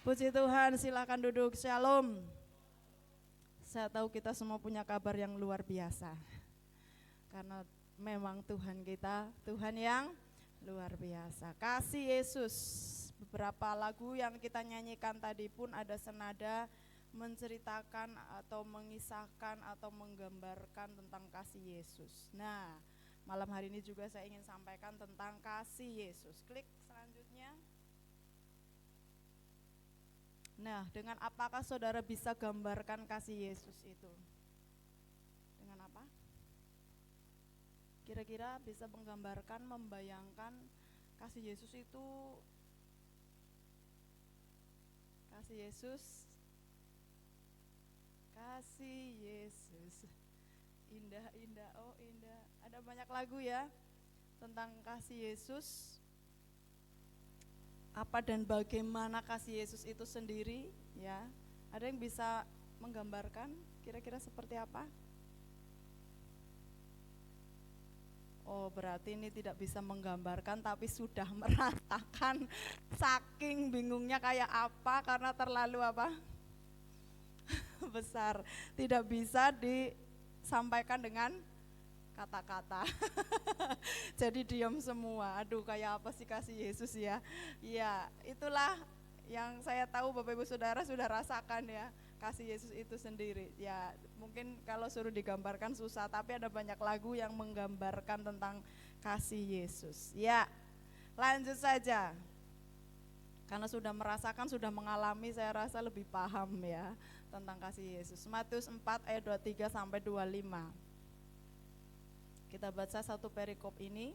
Puji Tuhan, silakan duduk. Shalom. Saya tahu kita semua punya kabar yang luar biasa. Karena memang Tuhan kita, Tuhan yang luar biasa. Kasih Yesus. Beberapa lagu yang kita nyanyikan tadi pun ada senada menceritakan atau mengisahkan atau menggambarkan tentang kasih Yesus. Nah, malam hari ini juga saya ingin sampaikan tentang kasih Yesus. Klik selanjutnya. Nah, dengan apakah saudara bisa gambarkan kasih Yesus itu? Dengan apa? Kira-kira bisa menggambarkan, membayangkan kasih Yesus itu, kasih Yesus, indah, oh indah. Ada banyak lagu ya tentang kasih Yesus. Apa dan bagaimana kasih Yesus itu sendiri, ya? Ada yang bisa menggambarkan kira-kira seperti apa? Oh, berarti ini tidak bisa menggambarkan tapi sudah merasakan, saking bingungnya kayak apa karena terlalu apa? Besar. Tidak bisa disampaikan dengan kata-kata. Jadi diam semua. Aduh, kayak apa sih kasih Yesus ya? Ya, itulah yang saya tahu Bapak Ibu Saudara sudah rasakan ya, kasih Yesus itu sendiri. Ya, mungkin kalau suruh digambarkan susah, tapi ada banyak lagu yang menggambarkan tentang kasih Yesus. Ya, lanjut saja. Karena sudah merasakan, sudah mengalami, saya rasa lebih paham ya tentang kasih Yesus. Matius 4 ayat 23 sampai 25. Kita baca satu perikop ini.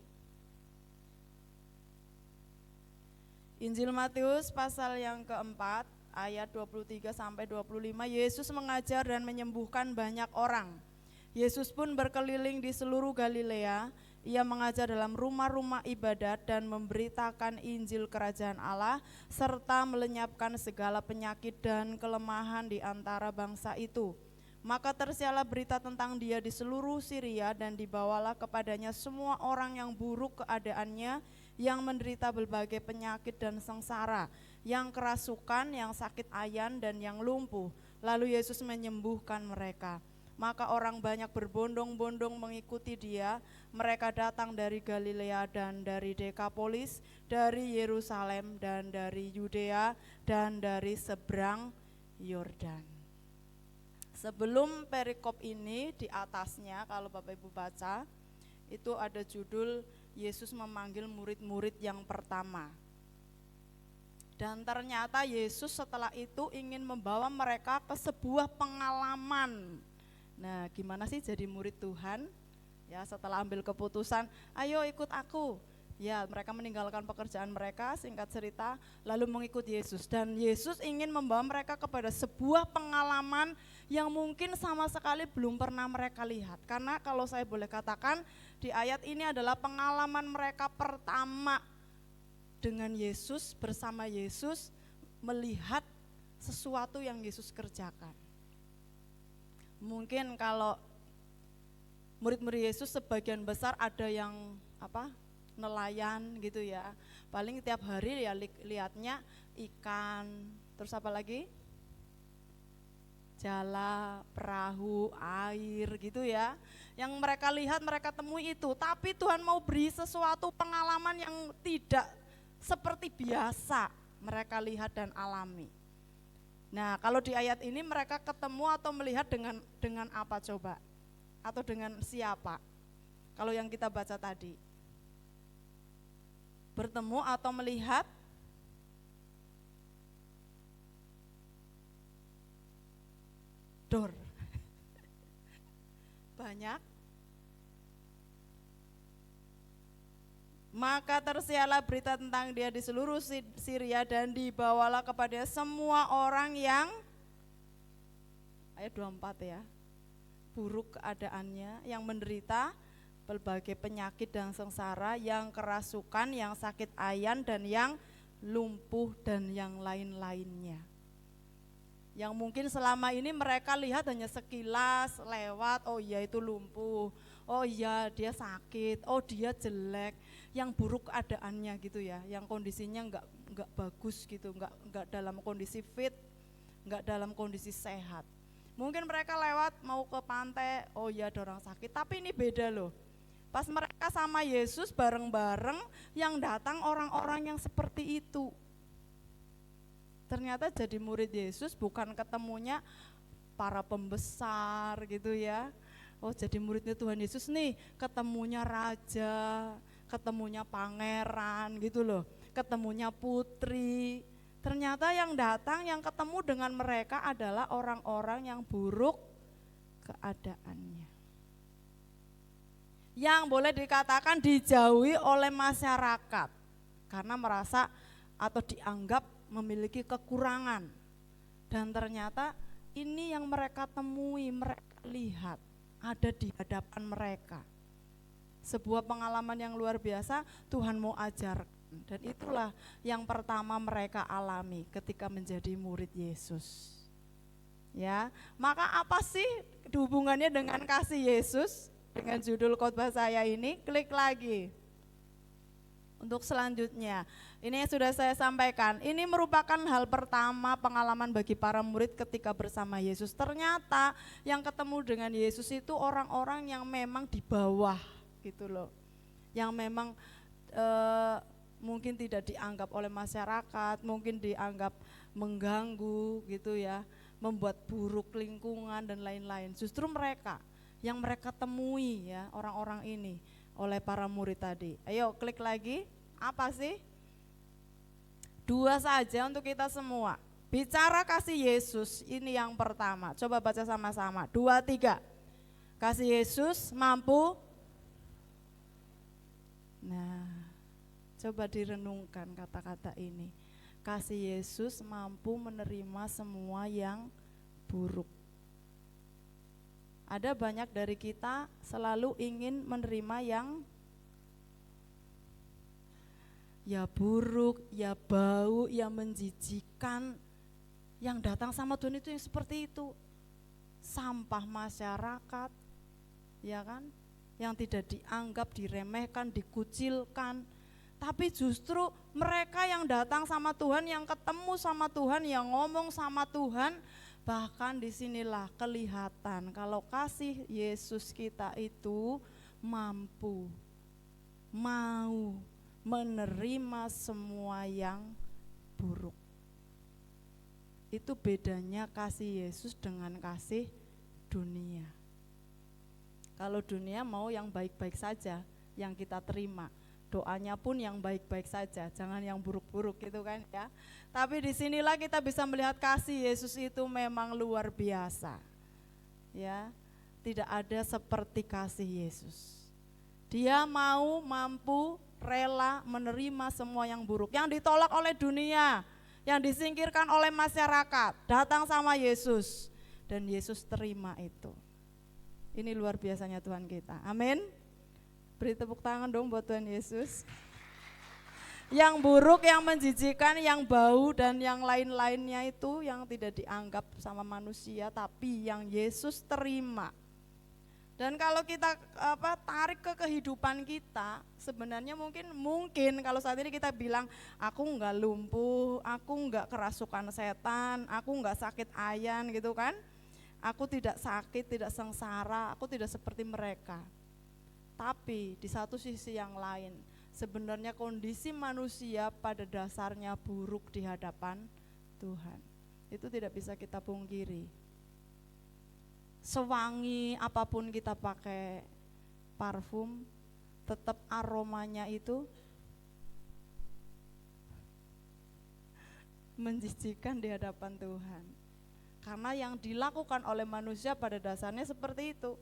Injil Matius pasal yang keempat ayat 23 sampai 25. Yesus mengajar dan menyembuhkan banyak orang. Yesus pun berkeliling di seluruh Galilea. Ia mengajar dalam rumah-rumah ibadat dan memberitakan Injil Kerajaan Allah serta melenyapkan segala penyakit dan kelemahan di antara bangsa itu. Maka tersiarlah berita tentang dia di seluruh Syria dan dibawalah kepadanya semua orang yang buruk keadaannya, yang menderita berbagai penyakit dan sengsara, yang kerasukan, yang sakit ayan dan yang lumpuh. Lalu Yesus menyembuhkan mereka. Maka orang banyak berbondong-bondong mengikuti dia. Mereka datang dari Galilea dan dari Dekapolis, dari Yerusalem dan dari Yudea dan dari seberang Yordan. Sebelum perikop ini di atasnya kalau Bapak Ibu baca, itu ada judul Yesus memanggil murid-murid yang pertama. Dan ternyata Yesus setelah itu ingin membawa mereka ke sebuah pengalaman. Nah, gimana sih jadi murid Tuhan? Ya, setelah ambil keputusan, ayo ikut aku. Ya, mereka meninggalkan pekerjaan mereka, singkat cerita, lalu mengikut Yesus. Dan Yesus ingin membawa mereka kepada sebuah pengalaman yang mungkin sama sekali belum pernah mereka lihat. Karena kalau saya boleh katakan, di ayat ini adalah pengalaman mereka pertama dengan Yesus, bersama Yesus, melihat sesuatu yang Yesus kerjakan. Mungkin kalau murid-murid Yesus sebagian besar ada yang nelayan gitu ya, paling tiap hari ya lihatnya ikan, terus apa lagi, jala, perahu, air gitu ya, yang mereka lihat, mereka temui itu. Tapi Tuhan mau beri sesuatu pengalaman yang tidak seperti biasa mereka lihat dan alami. Nah, kalau di ayat ini mereka ketemu atau melihat dengan apa coba? Atau dengan siapa? Kalau yang kita baca tadi, bertemu atau melihat dor. Banyak. Maka tersiarlah berita tentang dia di seluruh Syria dan dibawalah kepada semua orang yang, ayat 24 ya, buruk keadaannya, yang menderita berbagai penyakit dan sengsara, yang kerasukan, yang sakit ayan dan yang lumpuh dan yang lain-lainnya. Yang mungkin selama ini mereka lihat hanya sekilas lewat, oh iya itu lumpuh, oh iya dia sakit, oh dia jelek, yang buruk keadaannya gitu ya, yang kondisinya enggak bagus gitu, enggak dalam kondisi fit, enggak dalam kondisi sehat. Mungkin mereka lewat mau ke pantai, oh iya ada orang sakit, tapi ini beda loh. Pas mereka sama Yesus bareng-bareng, yang datang orang-orang yang seperti itu. Ternyata jadi murid Yesus bukan ketemunya para pembesar gitu ya. Oh jadi muridnya Tuhan Yesus nih, ketemunya raja, ketemunya pangeran gitu loh, ketemunya putri. Ternyata yang datang, yang ketemu dengan mereka adalah orang-orang yang buruk keadaannya, yang boleh dikatakan dijauhi oleh masyarakat karena merasa atau dianggap memiliki kekurangan. Dan ternyata ini yang mereka temui, mereka lihat ada di hadapan mereka. Sebuah pengalaman yang luar biasa Tuhan mau ajarkan. Dan itulah yang pertama mereka alami ketika menjadi murid Yesus. Ya, maka apa sih hubungannya dengan kasih Yesus? Dengan judul khotbah saya ini, klik lagi. Untuk selanjutnya, ini yang sudah saya sampaikan, ini merupakan hal pertama pengalaman bagi para murid ketika bersama Yesus. Ternyata yang ketemu dengan Yesus itu orang-orang yang memang di bawah gitu loh, yang memang mungkin tidak dianggap oleh masyarakat, mungkin dianggap mengganggu gitu ya, membuat buruk lingkungan dan lain-lain. Justru mereka yang mereka temui ya, orang-orang ini oleh para murid tadi. Ayo klik lagi, apa sih? 2 saja untuk kita semua. Bicara kasih Yesus, ini yang pertama. Coba baca sama-sama, 2, 3. Kasih Yesus mampu. Nah, coba direnungkan kata-kata ini. Kasih Yesus mampu menerima semua yang buruk. Ada banyak dari kita selalu ingin menerima yang ya buruk, ya bau, ya menjijikan. Yang datang sama Tuhan itu yang seperti itu. Sampah masyarakat, ya kan? Yang tidak dianggap, diremehkan, dikucilkan. Tapi justru mereka yang datang sama Tuhan, yang ketemu sama Tuhan, yang ngomong sama Tuhan, bahkan disinilah kelihatan kalau kasih Yesus kita itu mampu, mau menerima semua yang buruk. Itu bedanya kasih Yesus dengan kasih dunia. Kalau dunia mau yang baik-baik saja yang kita terima, doanya pun yang baik-baik saja, jangan yang buruk-buruk gitu kan ya. Tapi disinilah kita bisa melihat kasih Yesus itu memang luar biasa. Ya, tidak ada seperti kasih Yesus. Dia mau, mampu, rela menerima semua yang buruk, yang ditolak oleh dunia, yang disingkirkan oleh masyarakat, datang sama Yesus dan Yesus terima itu. Ini luar biasanya Tuhan kita. Amin. Beri tepuk tangan dong buat Tuhan Yesus. Yang buruk, yang menjijikan, yang bau dan yang lain-lainnya itu yang tidak dianggap sama manusia, tapi yang Yesus terima. Dan kalau kita tarik ke kehidupan kita, sebenarnya mungkin kalau saat ini kita bilang, aku enggak lumpuh, aku enggak kerasukan setan, aku enggak sakit ayan gitu kan. Aku tidak sakit, tidak sengsara, aku tidak seperti mereka. Tapi di satu sisi yang lain, sebenarnya kondisi manusia pada dasarnya buruk di hadapan Tuhan. Itu tidak bisa kita pungkiri. Sewangi apapun kita pakai parfum, tetap aromanya itu menjijikan di hadapan Tuhan. Karena yang dilakukan oleh manusia pada dasarnya seperti itu,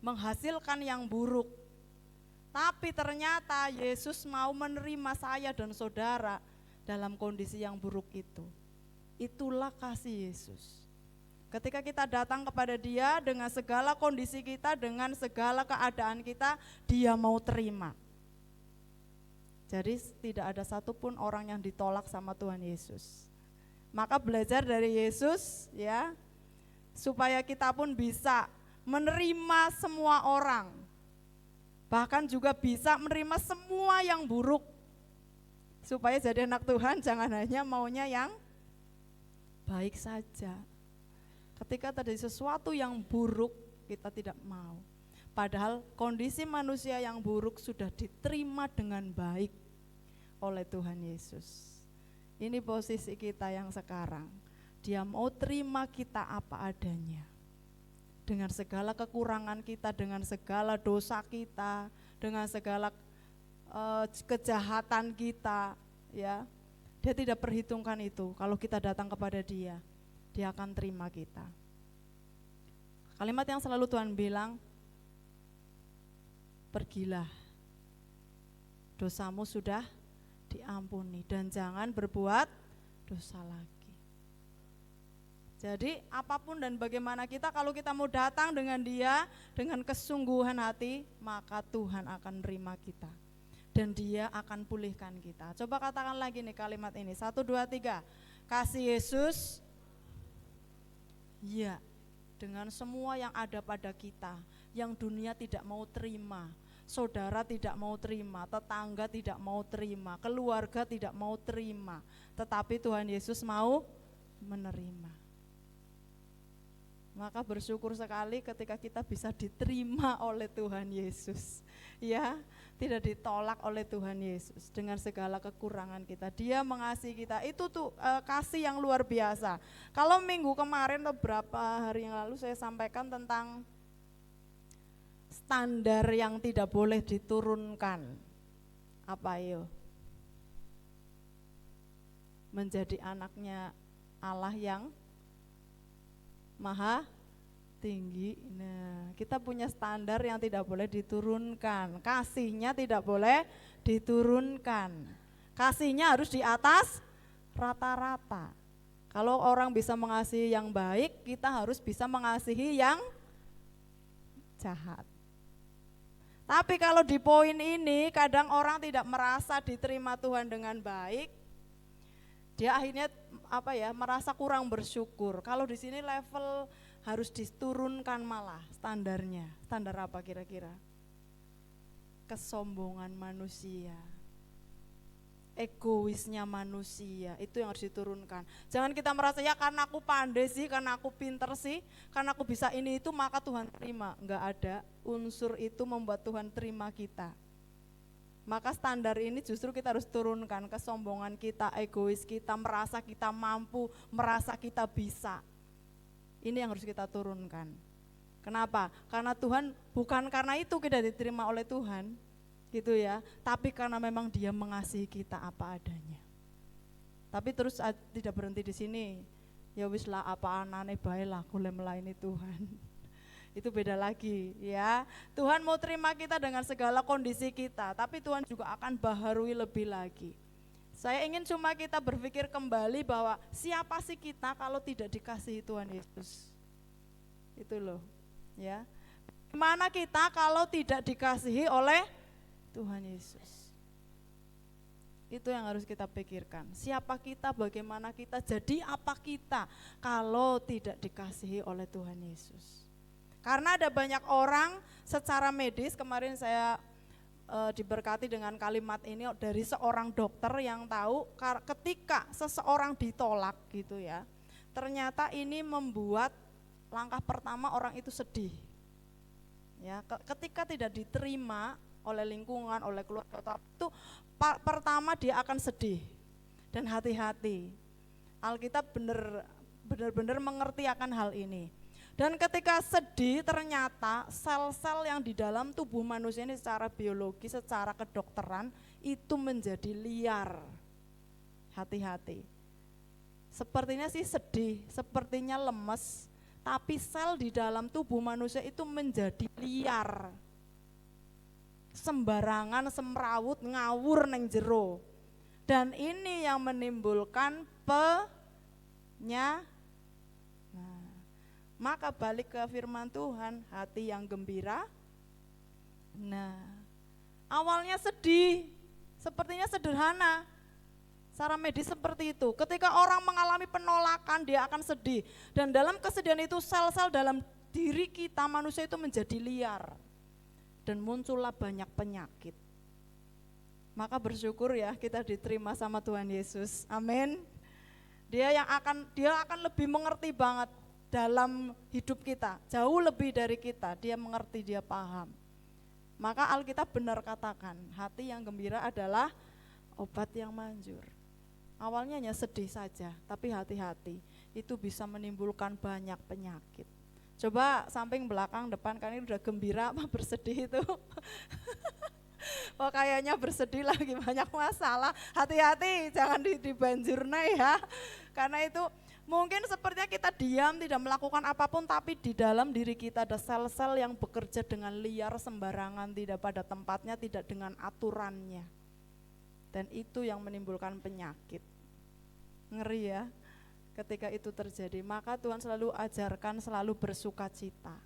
menghasilkan yang buruk. Tapi ternyata Yesus mau menerima saya dan saudara dalam kondisi yang buruk itu. Itulah kasih Yesus. Ketika kita datang kepada Dia dengan segala kondisi kita, dengan segala keadaan kita, Dia mau terima. Jadi tidak ada satupun orang yang ditolak sama Tuhan Yesus. Maka belajar dari Yesus ya, supaya kita pun bisa menerima semua orang. Bahkan juga bisa menerima semua yang buruk. Supaya jadi anak Tuhan jangan hanya maunya yang baik saja. Ketika terjadi sesuatu yang buruk, kita tidak mau. Padahal kondisi manusia yang buruk sudah diterima dengan baik oleh Tuhan Yesus. Ini posisi kita yang sekarang. Dia mau terima kita apa adanya. Dengan segala kekurangan kita, dengan segala dosa kita, dengan segala kejahatan kita, ya. Dia tidak perhitungkan itu. Kalau kita datang kepada Dia, Dia akan terima kita. Kalimat yang selalu Tuhan bilang, pergilah, dosamu sudah diampuni dan jangan berbuat dosa lagi. Jadi apapun dan bagaimana kita, kalau kita mau datang dengan Dia dengan kesungguhan hati, maka Tuhan akan menerima kita dan Dia akan pulihkan kita. Coba katakan lagi nih kalimat ini, 1, 2, 3. Kasih Yesus, ya, dengan semua yang ada pada kita, yang dunia tidak mau terima, saudara tidak mau terima, tetangga tidak mau terima, keluarga tidak mau terima, tetapi Tuhan Yesus mau menerima. Maka bersyukur sekali ketika kita bisa diterima oleh Tuhan Yesus, ya, tidak ditolak oleh Tuhan Yesus dengan segala kekurangan kita. Dia mengasihi kita, itu tuh kasih yang luar biasa. Kalau minggu kemarin atau beberapa hari yang lalu saya sampaikan tentang standar yang tidak boleh diturunkan. Apa yo? Menjadi anaknya Allah yang Maha tinggi. Nah, kita punya standar yang tidak boleh diturunkan. Kasihnya tidak boleh diturunkan. Kasihnya harus di atas rata-rata. Kalau orang bisa mengasihi yang baik, kita harus bisa mengasihi yang jahat. Tapi kalau di poin ini kadang orang tidak merasa diterima Tuhan dengan baik. Dia akhirnya merasa kurang bersyukur. Kalau di sini level harus diturunkan malah standarnya. Standar apa kira-kira? Kesombongan manusia, egoisnya manusia, itu yang harus diturunkan. Jangan kita merasa ya karena aku pandai sih, karena aku pinter sih, karena aku bisa ini itu maka Tuhan terima. Enggak ada unsur itu membuat Tuhan terima kita. Maka standar ini justru kita harus turunkan, kesombongan kita, egois kita, merasa kita mampu, merasa kita bisa. Ini yang harus kita turunkan. Kenapa? Karena Tuhan, bukan karena itu kita diterima oleh Tuhan, gitu ya. Tapi karena memang Dia mengasihi kita apa adanya. Tapi terus tidak berhenti di sini. Ya wis lah apa anane bae lah kule melayani Tuhan. Itu beda lagi ya. Tuhan mau terima kita dengan segala kondisi kita, tapi Tuhan juga akan baharui lebih lagi. Saya ingin cuma kita berpikir kembali bahwa siapa sih kita kalau tidak dikasihi Tuhan Yesus. Itu loh ya. Gimana kita kalau tidak dikasihi oleh Tuhan Yesus. Itu yang harus kita pikirkan. Siapa kita, bagaimana kita, jadi apa kita kalau tidak dikasihi oleh Tuhan Yesus. Karena ada banyak orang secara medis, kemarin saya diberkati dengan kalimat ini dari seorang dokter yang tahu ketika seseorang ditolak gitu ya, ternyata ini membuat langkah pertama orang itu sedih. Ya, ketika tidak diterima oleh lingkungan, oleh keluarga itu pertama dia akan sedih dan hati-hati. Alkitab benar-benar mengerti akan hal ini. Dan ketika sedih ternyata sel-sel yang di dalam tubuh manusia ini secara biologi, secara kedokteran itu menjadi liar. Hati-hati. Sepertinya sih sedih, sepertinya lemes, tapi sel di dalam tubuh manusia itu menjadi liar. Sembarangan, semrawut, ngawur neng jero. Dan ini yang menimbulkan penyakit. Maka balik ke firman Tuhan, hati yang gembira. Nah, awalnya sedih, sepertinya sederhana. Secara medis seperti itu. Ketika orang mengalami penolakan, dia akan sedih. Dan dalam kesedihan itu sel-sel dalam diri kita manusia itu menjadi liar dan muncullah banyak penyakit. Maka bersyukur ya kita diterima sama Tuhan Yesus. Amin. Dia akan lebih mengerti banget dalam hidup kita, jauh lebih dari kita. Dia mengerti, dia paham. Maka Alkitab benar katakan, hati yang gembira adalah obat yang manjur. Awalnya hanya sedih saja, tapi hati-hati itu bisa menimbulkan banyak penyakit. Coba samping, belakang, depan, kan ini udah gembira apa bersedih itu? Oh kayaknya bersedih lagi, banyak masalah. Hati-hati jangan dibanjurna ya. Karena itu mungkin sepertinya kita diam tidak melakukan apapun, tapi di dalam diri kita ada sel-sel yang bekerja dengan liar sembarangan, tidak pada tempatnya, tidak dengan aturannya. Dan itu yang menimbulkan penyakit. Ngeri ya ketika itu terjadi. Maka Tuhan selalu ajarkan selalu bersukacita.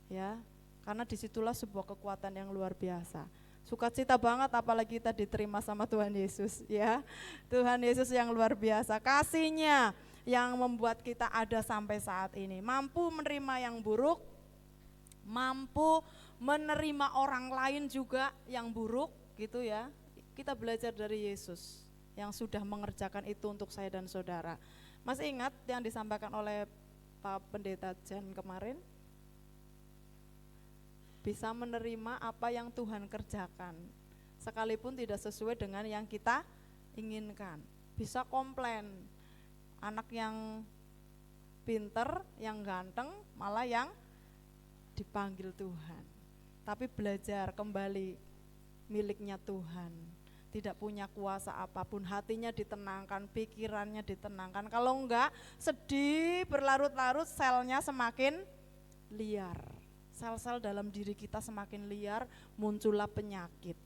Ya, karena disitulah sebuah kekuatan yang luar biasa. Sukacita banget apalagi kita diterima sama Tuhan Yesus ya. Tuhan Yesus yang luar biasa, kasih-Nya yang membuat kita ada sampai saat ini. Mampu menerima yang buruk, mampu menerima orang lain juga yang buruk gitu ya. Kita belajar dari Yesus yang sudah mengerjakan itu untuk saya dan saudara. Masih ingat yang disampaikan oleh Pak Pendeta Jan kemarin? Bisa menerima apa yang Tuhan kerjakan, sekalipun tidak sesuai dengan yang kita inginkan. Bisa komplain, anak yang pinter, yang ganteng, malah yang dipanggil Tuhan. Tapi belajar kembali miliknya Tuhan, tidak punya kuasa apapun, hatinya ditenangkan, pikirannya ditenangkan. Kalau enggak, sedih berlarut-larut, selnya semakin liar. Sel-sel dalam diri kita semakin liar, muncullah penyakit.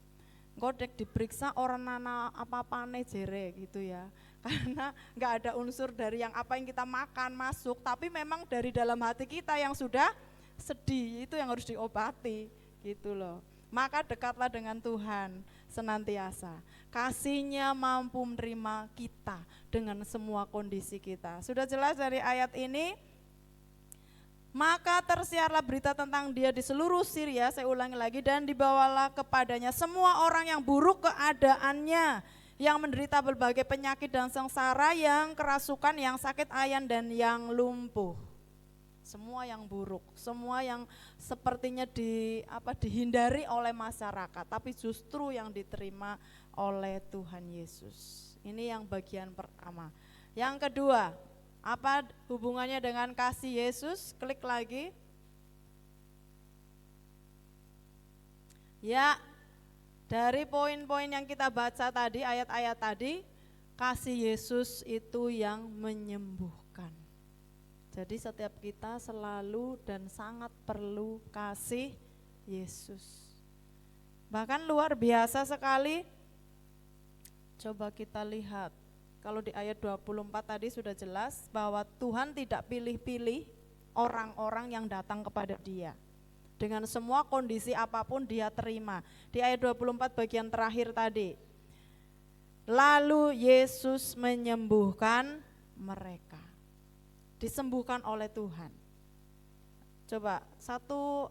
Ngodek diperiksa orang nana apa-apane jere gitu ya. Karena enggak ada unsur dari yang apa yang kita makan masuk, tapi memang dari dalam hati kita yang sudah sedih, itu yang harus diobati gitu loh. Maka dekatlah dengan Tuhan senantiasa. Kasih-Nya mampu menerima kita dengan semua kondisi kita. Sudah jelas dari ayat ini. Maka tersiarlah berita tentang Dia di seluruh Syria, saya ulangi lagi, dan dibawalah kepadanya semua orang yang buruk keadaannya, yang menderita berbagai penyakit dan sengsara, yang kerasukan, yang sakit ayan, dan yang lumpuh. Semua yang buruk, semua yang sepertinya dihindari oleh masyarakat, tapi justru yang diterima oleh Tuhan Yesus. Ini yang bagian pertama. Yang kedua, apa hubungannya dengan kasih Yesus? Klik lagi. Ya, dari poin-poin yang kita baca tadi, ayat-ayat tadi, kasih Yesus itu yang menyembuhkan. Jadi setiap kita selalu dan sangat perlu kasih Yesus. Bahkan luar biasa sekali. Coba kita lihat. Kalau di ayat 24 tadi sudah jelas bahwa Tuhan tidak pilih-pilih orang-orang yang datang kepada Dia. Dengan semua kondisi apapun Dia terima. Di ayat 24 bagian terakhir tadi. Lalu Yesus menyembuhkan mereka. Disembuhkan oleh Tuhan. Coba satu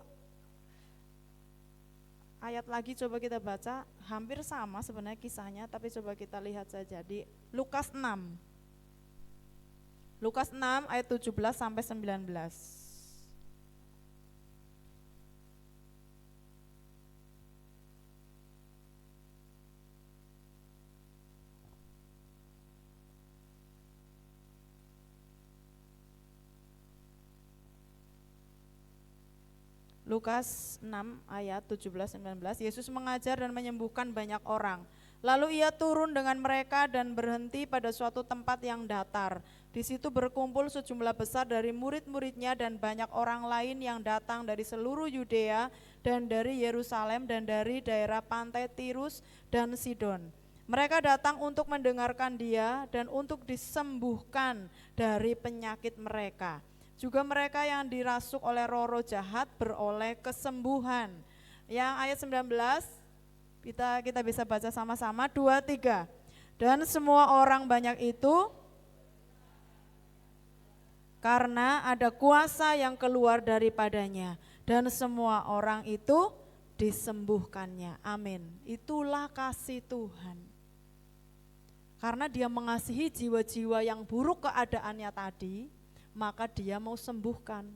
ayat lagi coba kita baca, hampir sama sebenarnya kisahnya, tapi coba kita lihat saja di Lukas 6. Lukas 6 ayat 17 sampai 19. Lukas 6 ayat 17-19, Yesus mengajar dan menyembuhkan banyak orang. Lalu Ia turun dengan mereka dan berhenti pada suatu tempat yang datar. Di situ berkumpul sejumlah besar dari murid-muridnya dan banyak orang lain yang datang dari seluruh Yudea dan dari Yerusalem dan dari daerah pantai Tirus dan Sidon. Mereka datang untuk mendengarkan Dia dan untuk disembuhkan dari penyakit mereka. Juga mereka yang dirasuk oleh roh-roh jahat beroleh kesembuhan. Yang ayat 19 kita bisa baca sama-sama, 2, 3. Dan semua orang banyak itu karena ada kuasa yang keluar daripadanya dan semua orang itu disembuhkannya. Amin. Itulah kasih Tuhan. Karena dia mengasihi jiwa-jiwa yang buruk keadaannya tadi, maka dia mau sembuhkan.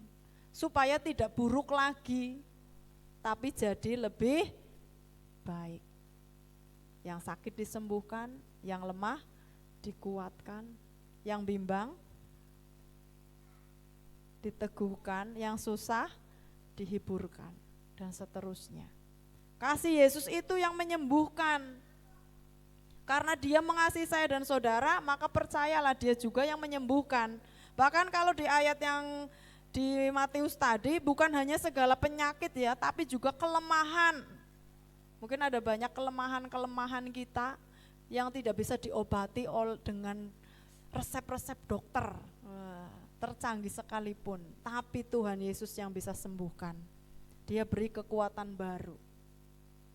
Supaya tidak buruk lagi, tapi jadi lebih baik. Yang sakit disembuhkan, yang lemah dikuatkan, yang bimbang diteguhkan, yang susah dihiburkan, dan seterusnya. Kasih Yesus itu yang menyembuhkan. Karena dia mengasihi saya dan saudara, maka percayalah dia juga yang menyembuhkan. Bahkan kalau di ayat yang di Matius tadi, bukan hanya segala penyakit ya, tapi juga kelemahan. Mungkin ada banyak kelemahan-kelemahan kita yang tidak bisa diobati dengan resep-resep dokter, tercanggih sekalipun. Tapi Tuhan Yesus yang bisa sembuhkan. Dia beri kekuatan baru.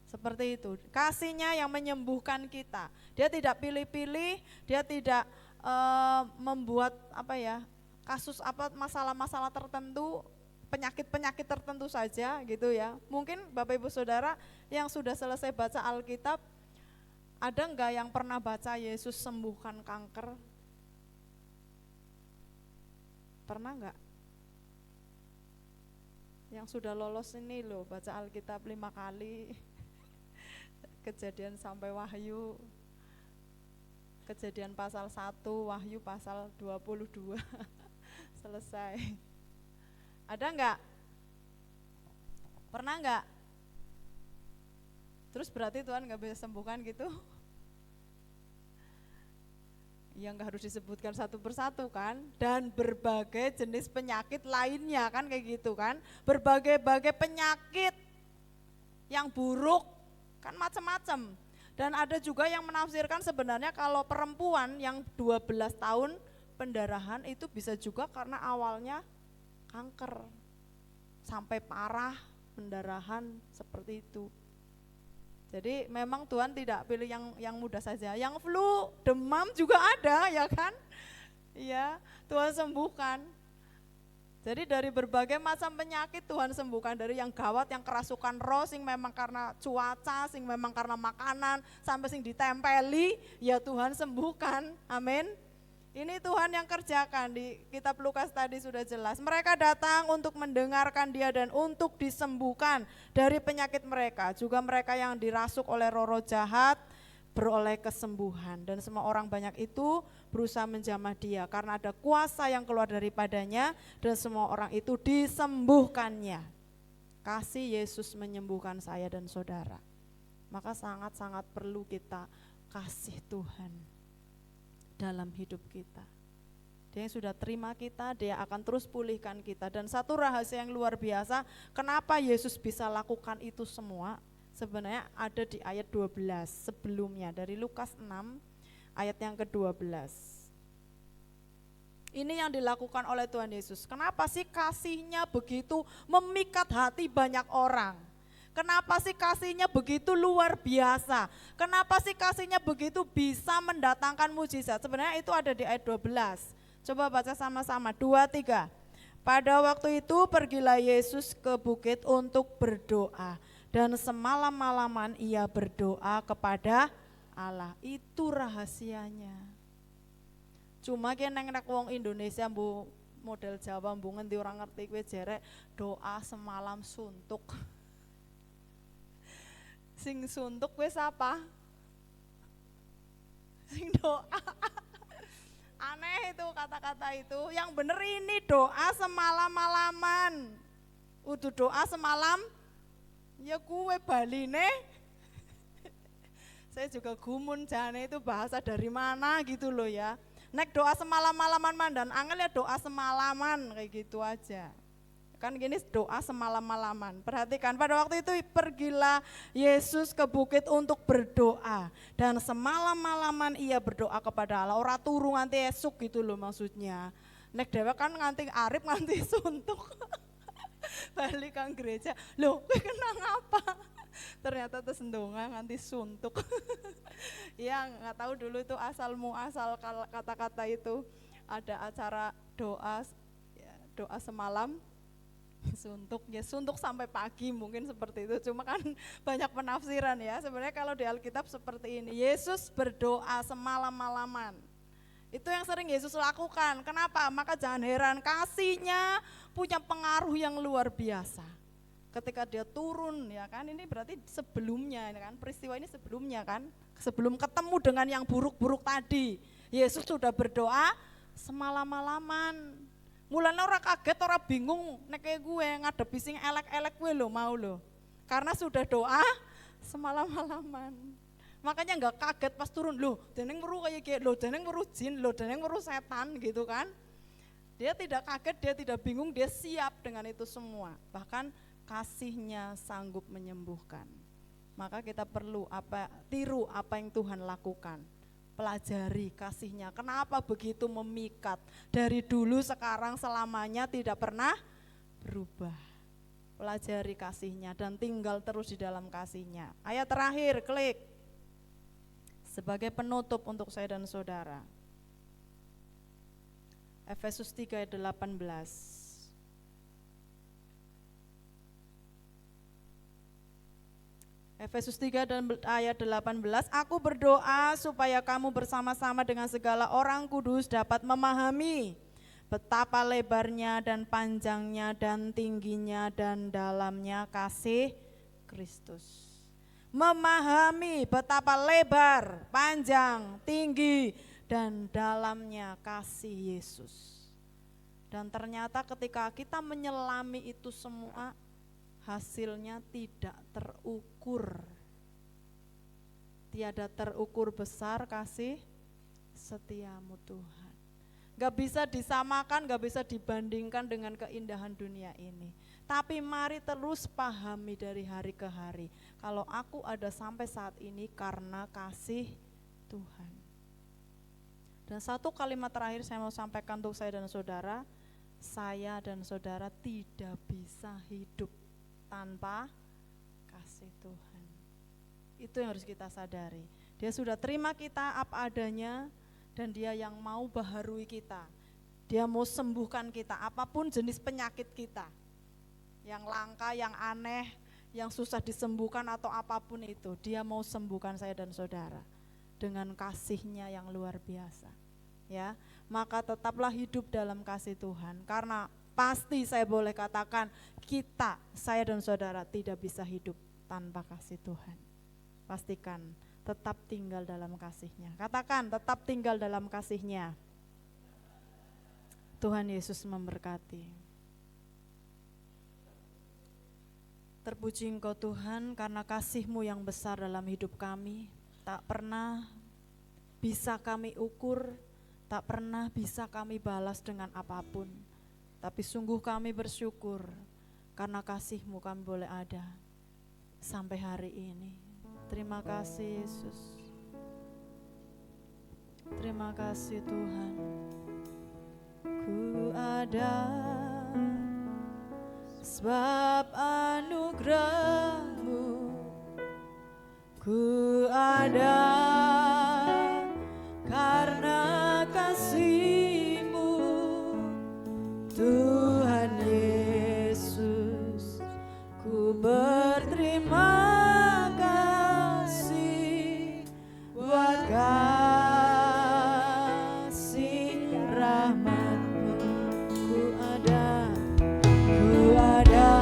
Seperti itu, kasihnya yang menyembuhkan kita. Dia tidak pilih-pilih, dia tidak membuat kasus masalah-masalah tertentu, penyakit-penyakit tertentu saja gitu ya. Mungkin Bapak Ibu Saudara yang sudah selesai baca Alkitab, ada enggak yang pernah baca Yesus sembuhkan kanker? Pernah enggak? Yang sudah lolos ini loh, baca Alkitab 5 kali. Kejadian sampai Wahyu, Kejadian pasal 1, Wahyu pasal 22. Selesai. Ada enggak? Pernah enggak? Terus berarti Tuhan enggak bisa sembuhkan gitu? Ya enggak harus disebutkan satu persatu kan? Dan berbagai jenis penyakit lainnya kan kayak gitu kan? Berbagai-bagai penyakit yang buruk kan macam-macam. Dan ada juga yang menafsirkan sebenarnya kalau perempuan yang 12 tahun pendarahan itu bisa juga karena awalnya kanker sampai parah pendarahan seperti itu. Jadi memang Tuhan tidak pilih yang mudah saja. Yang flu, demam juga ada ya kan? Iya, Tuhan sembuhkan. Jadi dari berbagai macam penyakit Tuhan sembuhkan, dari yang gawat, yang kerasukan roh, sing memang karena cuaca, sing memang karena makanan, sampai sing ditempeli, ya Tuhan sembuhkan, amin. Ini Tuhan yang kerjakan, di kitab Lukas tadi sudah jelas. Mereka datang untuk mendengarkan dia dan untuk disembuhkan dari penyakit mereka. Juga mereka yang dirasuk oleh roh-roh jahat, beroleh kesembuhan. Dan semua orang banyak itu berusaha menjamah dia karena ada kuasa yang keluar daripadanya dan semua orang itu disembuhkannya. Kasih Yesus menyembuhkan saya dan saudara. Maka sangat-sangat perlu kita kasih Tuhan dalam hidup kita. Dia yang sudah terima kita, dia akan terus pulihkan kita. Dan satu rahasia yang luar biasa, kenapa Yesus bisa lakukan itu semua? Sebenarnya ada di ayat 12 sebelumnya, dari Lukas 6 ayat yang ke-12. Ini yang dilakukan oleh Tuhan Yesus. Kenapa sih kasihnya begitu memikat hati banyak orang? Kenapa sih kasihnya begitu luar biasa? Kenapa sih kasihnya begitu bisa mendatangkan mujizat? Sebenarnya itu ada di ayat 12. Coba baca sama-sama, 2, 3. Pada waktu itu pergilah Yesus ke bukit untuk berdoa. Dan semalam-malaman ia berdoa kepada Allah. Itu rahasianya. Cuma ki nek wong Indonesia mbu model Jawa mbu ngendi ora ngerti kowe jerek doa semalam suntuk. Sing suntuk wis apa? Sing doa. Aneh itu kata-kata itu. Yang bener ini doa semalam-malaman. Udah doa semalam, ya kue baline. Saya juga gumun jane itu bahasa dari mana gitu loh ya. Nek doa semalam-malaman mandan angel ya doa semalaman kayak gitu aja. Kan gini doa semalam-malaman. Perhatikan pada waktu itu pergilah Yesus ke bukit untuk berdoa. Dan semalam-malaman ia berdoa kepada Allah. Ora turu nganti esuk gitu loh maksudnya. Nek dewa kan nganti arip nganti suntuk. Balik kang gereja. Loh kenang apa? Ternyata terus ndonga nganti suntuk. Ya nggak tahu dulu itu asal kata-kata itu. Ada acara doa berdoa semalam suntuk sampai pagi, mungkin seperti itu. Cuma kan banyak penafsiran ya. Sebenarnya kalau di Alkitab seperti ini, Yesus berdoa semalam-malaman. Itu yang sering Yesus lakukan. Kenapa? Maka jangan heran, kasihnya punya pengaruh yang luar biasa. Ketika dia turun, ya kan, ini berarti sebelumnya, kan, peristiwa ini sebelumnya kan, sebelum ketemu dengan yang buruk-buruk tadi, Yesus sudah berdoa semalam-malaman. Mulane ora kaget, ora bingung nek gue ngadepi sing elek-elek gue lo mau lo. Karena sudah doa semalam-malaman. Makanya enggak kaget pas turun, loh deneng weruh kayak gitu, loh deneng weruh jin, loh deneng weruh setan gitu kan. Dia tidak kaget, dia tidak bingung, dia siap dengan itu semua. Bahkan kasihnya sanggup menyembuhkan. Maka kita perlu tiru apa yang Tuhan lakukan. Pelajari kasihnya, kenapa begitu memikat, dari dulu sekarang selamanya tidak pernah berubah. Pelajari kasihnya dan tinggal terus di dalam kasihnya. Ayat terakhir, klik. Sebagai penutup untuk saya dan saudara. Efesus 3 ayat 18. Efesus 3 dan ayat 18, aku berdoa supaya kamu bersama-sama dengan segala orang kudus dapat memahami betapa lebarnya dan panjangnya dan tingginya dan dalamnya kasih Kristus. Memahami betapa lebar, panjang, tinggi dan dalamnya kasih Yesus. Dan ternyata ketika kita menyelami itu semua, hasilnya tidak terukur. Tiada terukur besar kasih setiamu Tuhan. Gak bisa disamakan, gak bisa dibandingkan dengan keindahan dunia ini. Tapi mari terus pahami dari hari ke hari, kalau aku ada sampai saat ini karena kasih Tuhan. Dan satu kalimat terakhir saya mau sampaikan untuk saya dan saudara, saya dan saudara tidak bisa hidup tanpa kasih Tuhan. Itu yang harus kita sadari. Dia sudah terima kita apa adanya dan dia yang mau baharui kita. Dia mau sembuhkan kita apapun jenis penyakit kita. Yang langka, yang aneh, yang susah disembuhkan atau apapun itu, dia mau sembuhkan saya dan saudara dengan kasihnya yang luar biasa. Ya, maka tetaplah hidup dalam kasih Tuhan, karena pasti saya boleh katakan saya dan saudara tidak bisa hidup tanpa kasih Tuhan. Pastikan tetap tinggal dalam kasih-Nya. Katakan tetap tinggal dalam kasih-Nya. Tuhan Yesus memberkati. Terpuji Engkau Tuhan karena kasih-Mu yang besar dalam hidup kami. Tak pernah bisa kami ukur, tak pernah bisa kami balas dengan apapun. Tapi sungguh kami bersyukur karena kasih-Mu kami boleh ada sampai hari ini. Terima kasih Yesus. Terima kasih Tuhan. Ku ada sebab anugerah-Mu. Ku ada karena kasih-Mu. Tuhan Yesus, ku berterima kasih buat kasih rahmat-Mu. Ku ada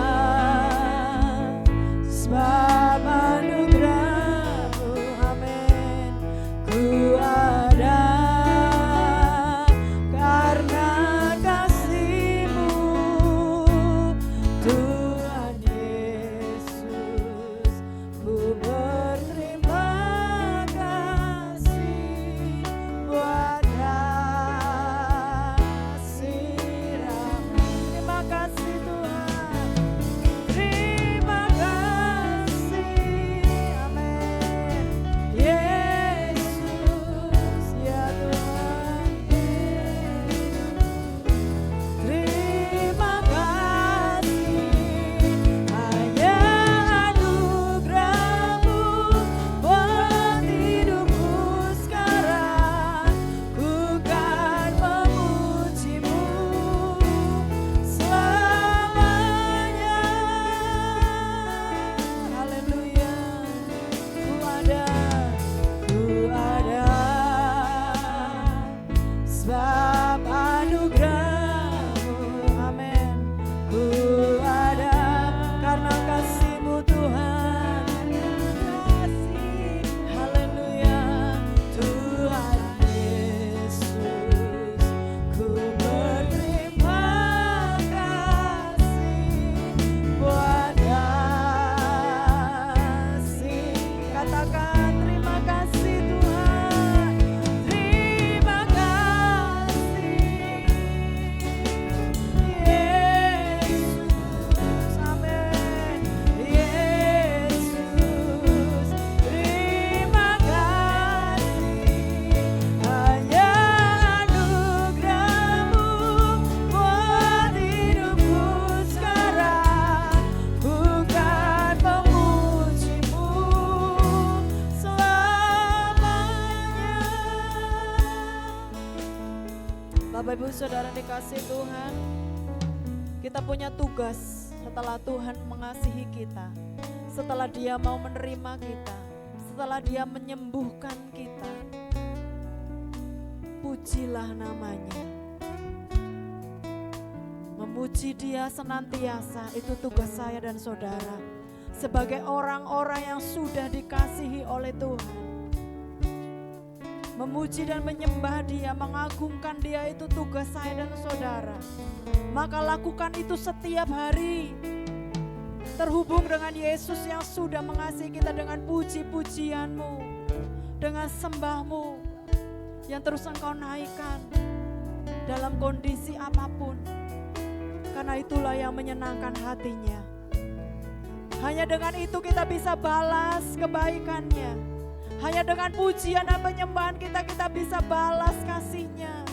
sebab anugerah-Mu. Amin. Bapak Ibu Saudara dikasih Tuhan, kita punya tugas setelah Tuhan mengasihi kita, setelah Dia mau menerima kita, setelah Dia menyembuhkan kita. Pujilah namanya. Memuji Dia senantiasa, itu tugas saya dan saudara sebagai orang-orang yang sudah dikasihi oleh Tuhan. Memuji dan menyembah Dia, mengagungkan Dia, itu tugas saya dan saudara. Maka lakukan itu setiap hari. Terhubung dengan Yesus yang sudah mengasihi kita dengan puji-pujianmu, dengan sembahmu yang terus engkau naikkan dalam kondisi apapun. Karena itulah yang menyenangkan hatinya. Hanya dengan itu kita bisa balas kebaikannya. Hanya dengan pujian dan penyembahan kita bisa balas kasih-Nya.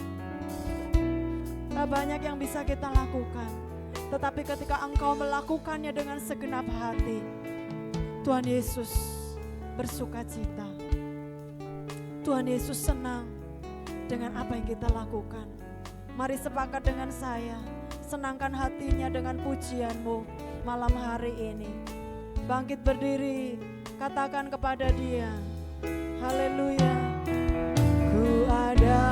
Tak banyak yang bisa kita lakukan, tetapi ketika engkau melakukannya dengan segenap hati, Tuhan Yesus bersukacita. Tuhan Yesus senang dengan apa yang kita lakukan. Mari sepakat dengan saya, senangkan hatinya dengan pujian-Mu malam hari ini. Bangkit berdiri, katakan kepada Dia, haleluya. Ku ada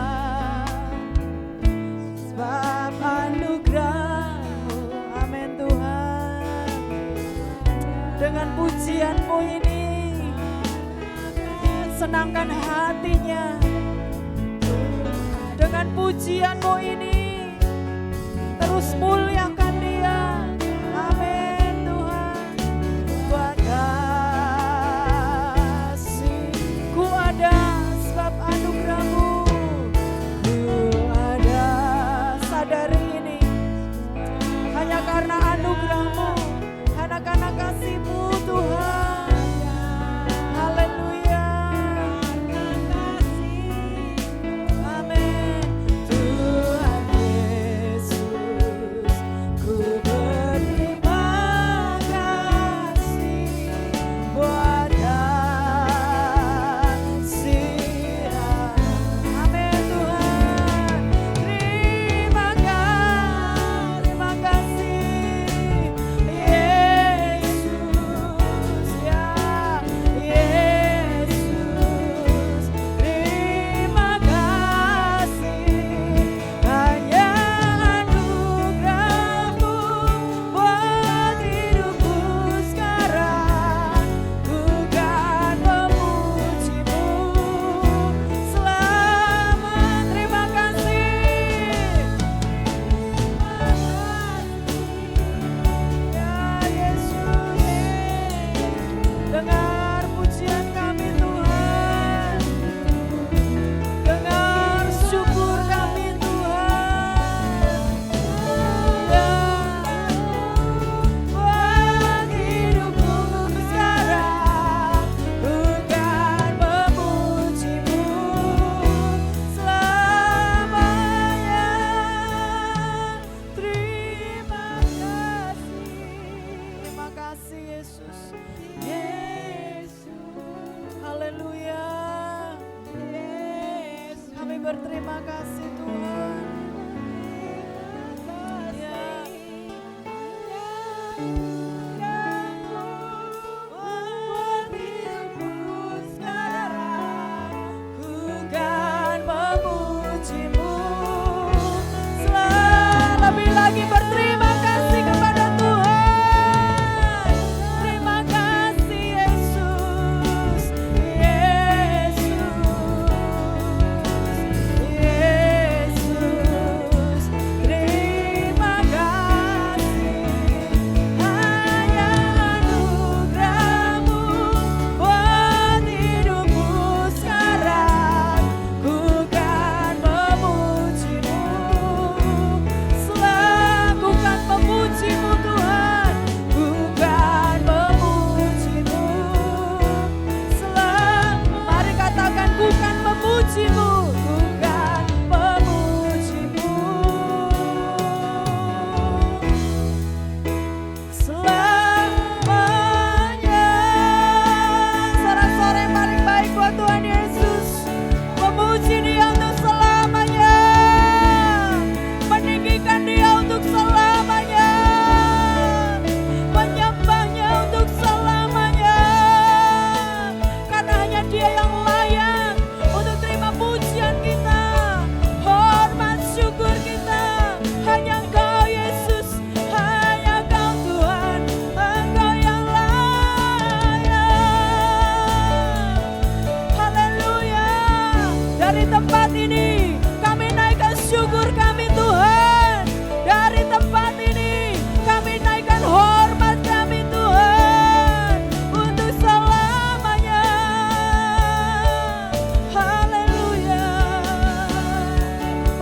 sebab anugerah-Mu. Amin Tuhan. Dengan pujian-Mu ini, senangkan hatinya. Dengan pujian-Mu ini, terus muliakan Dia. Amin Tuhan. Buat ku ada sebab anugerah-Mu. Ku ada, sadari ini hanya karena anugerah-Mu, hanya karena kasih-Mu Tuhan. Haleluya. Amin. Tuhan Yesus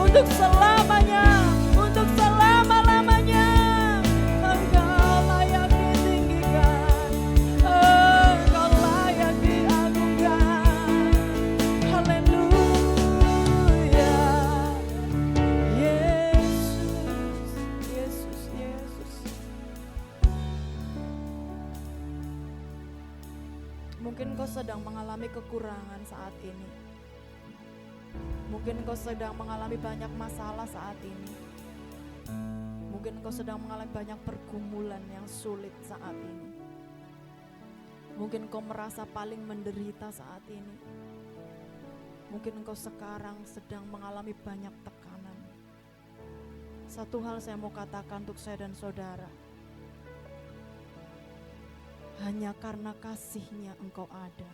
untuk selamanya, untuk selama-lamanya. Engkau layak ditinggikan, Engkau layak diagungkan. Haleluya. Yesus, Yesus, Yesus. Mungkin kau sedang mengalami kekurangan saat ini. Mungkin kau sedang mengalami banyak masalah saat ini. Mungkin kau sedang mengalami banyak pergumulan yang sulit saat ini. Mungkin kau merasa paling menderita saat ini. Mungkin kau sekarang sedang mengalami banyak tekanan. Satu hal saya mau katakan untuk saya dan saudara. Hanya karena kasih-Nya engkau ada.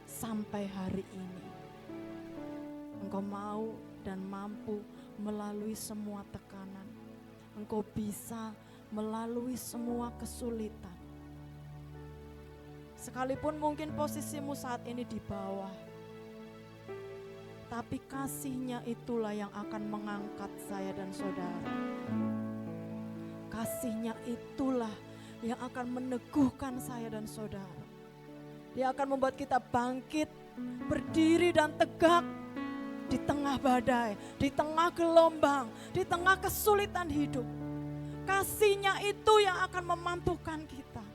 Sampai hari ini. Engkau mau dan mampu melalui semua tekanan. Engkau bisa melalui semua kesulitan. Sekalipun mungkin posisimu saat ini di bawah. Tapi kasih-Nya itulah yang akan mengangkat saya dan saudara. Kasih-Nya itulah yang akan meneguhkan saya dan saudara. Dia akan membuat kita bangkit, berdiri dan tegak di tengah badai, di tengah gelombang, di tengah kesulitan hidup. Kasih-Nya itu yang akan memampukan kita.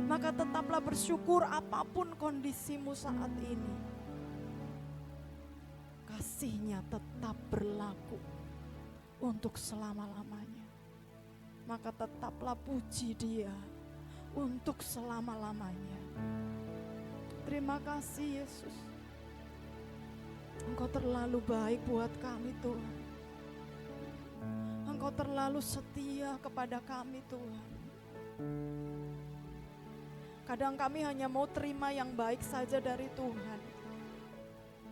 Maka tetaplah bersyukur apapun kondisimu saat ini. Kasih-Nya tetap berlaku untuk selama-lamanya. Maka tetaplah puji Dia untuk selama-lamanya. Terima kasih Yesus. Engkau terlalu baik buat kami Tuhan. Engkau terlalu setia kepada kami Tuhan. Kadang kami hanya mau terima yang baik saja dari Tuhan.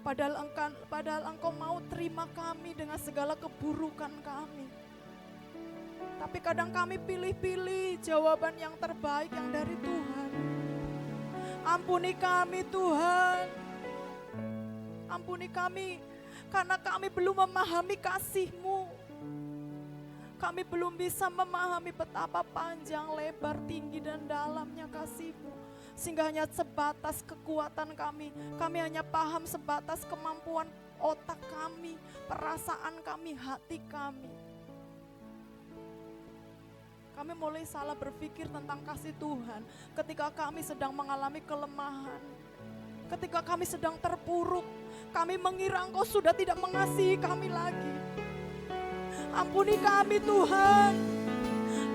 Padahal Engkau mau terima kami dengan segala keburukan kami. Tapi kadang kami pilih-pilih jawaban yang terbaik yang dari Tuhan. Ampuni kami Tuhan. Ampuni kami karena kami belum memahami kasih-Mu. Kami belum bisa memahami betapa panjang, lebar, tinggi dan dalamnya kasih-Mu. Sehingga hanya sebatas kekuatan kami. Kami hanya paham sebatas kemampuan otak kami, perasaan kami, hati kami. Kami mulai salah berpikir tentang kasih Tuhan ketika kami sedang mengalami kelemahan. Ketika kami sedang terpuruk, kami mengira Engkau sudah tidak mengasihi kami lagi. Ampuni kami Tuhan.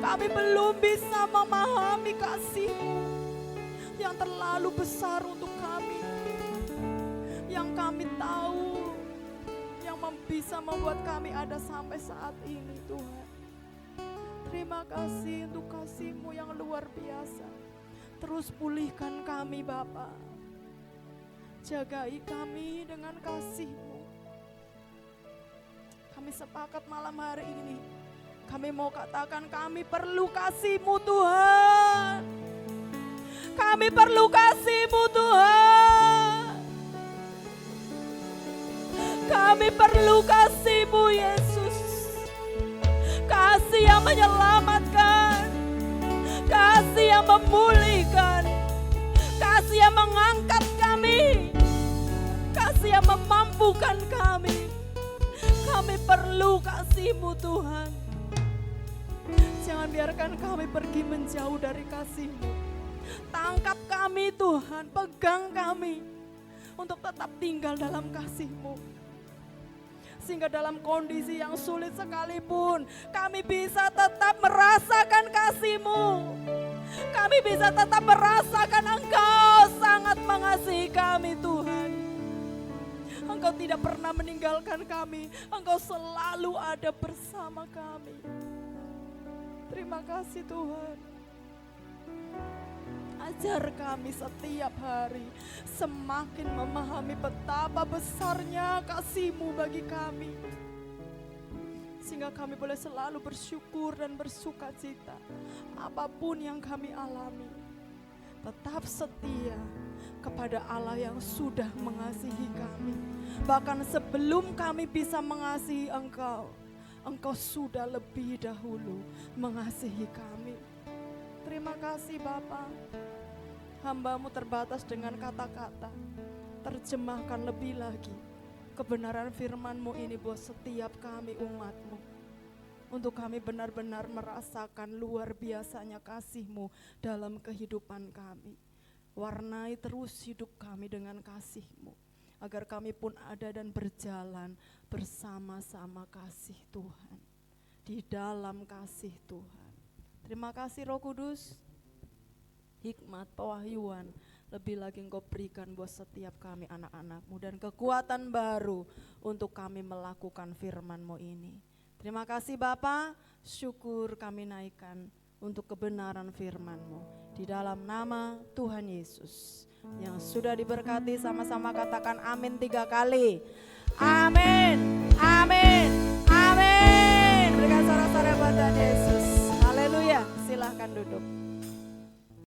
Kami belum bisa memahami kasih-Mu yang terlalu besar untuk kami. Yang kami tahu, yang bisa membuat kami ada sampai saat ini Tuhan. Terima kasih untuk kasih-Mu yang luar biasa. Terus pulihkan kami Bapa. Jagai kami dengan kasih-Mu. Kami sepakat malam hari ini. Kami mau katakan kami perlu kasih-Mu Tuhan. Kami perlu kasih-Mu Tuhan. Kami perlu kasih-Mu Yesus. Kasih yang menyelamatkan, kasih yang memulihkan, kasih yang mengangkat kami, kasih yang memampukan kami. Kami perlu kasih-Mu Tuhan. Jangan biarkan kami pergi menjauh dari kasih-Mu. Tangkap kami Tuhan, pegang kami untuk tetap tinggal dalam kasih-Mu. Sehingga dalam kondisi yang sulit sekalipun kami bisa tetap merasakan kasih-Mu. Kami bisa tetap merasakan Engkau sangat mengasihi kami Tuhan. Engkau tidak pernah meninggalkan kami. Engkau selalu ada bersama kami. Terima kasih Tuhan. Ajar kami setiap hari semakin memahami betapa besarnya kasih-Mu bagi kami. Sehingga kami boleh selalu bersyukur dan bersuka cita apapun yang kami alami. Tetap setia, kepada Allah yang sudah mengasihi kami. Bahkan sebelum kami bisa mengasihi Engkau, Engkau sudah lebih dahulu mengasihi kami. Terima kasih Bapa. Hamba-Mu terbatas dengan kata-kata. Terjemahkan lebih lagi kebenaran firman-Mu ini buat setiap kami umat-Mu. Untuk kami benar-benar merasakan luar biasanya kasih-Mu dalam kehidupan kami. Warnai terus hidup kami dengan kasih-Mu, agar kami pun ada dan berjalan bersama-sama kasih Tuhan, di dalam kasih Tuhan. Terima kasih Roh Kudus, hikmat, pewahyuan, lebih lagi Engkau berikan buat setiap kami anak-anak-Mu, dan kekuatan baru untuk kami melakukan firman-Mu ini. Terima kasih Bapa, syukur kami naikkan untuk kebenaran firman-Mu. Di dalam nama Tuhan Yesus yang sudah diberkati, sama-sama katakan amin 3 kali. Amin, amin, amin. Berikan sorak-sorai buat Tuhan Yesus. Haleluya, silahkan duduk.